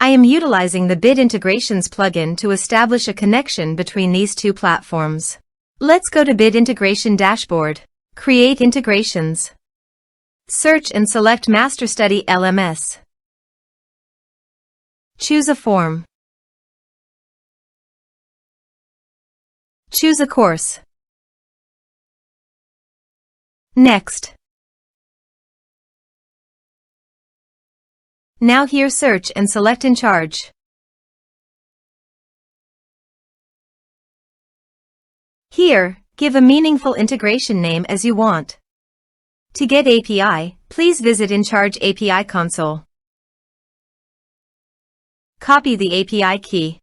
I am utilizing the Bid Integrations plugin to establish a connection between these two platforms. Let's go to Bid Integration Dashboard. Create Integrations. Search and select MasterStudy LMS. Choose a form. Choose a course. Next. Now here search and select Encharge. Here, give a meaningful integration name as you want. To get API, please visit Encharge API console. Copy the API key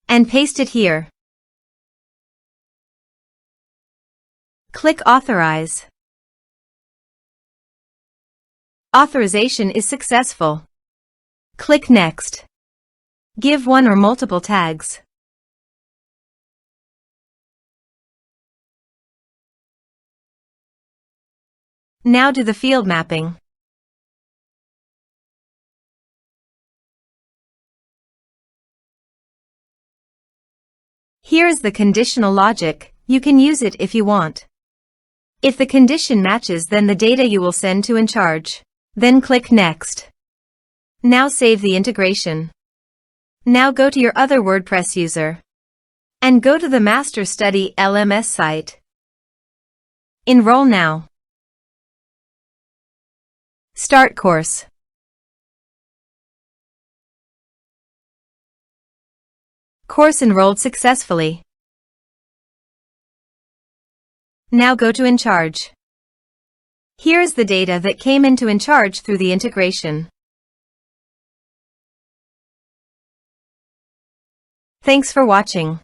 and paste it here. Click Authorize. Authorization is successful. Click Next. Give one or multiple tags. Now do the field mapping. Here is the conditional logic. You can use it if you want. If the condition matches, then the data you will send to Encharge. Then click Next. Now save the integration. Now go to your other WordPress user and go to the MasterStudy LMS site. Enroll now. Start course. Course enrolled successfully. Now go to Encharge. Here is the data that came into Encharge through the integration. Thanks for watching.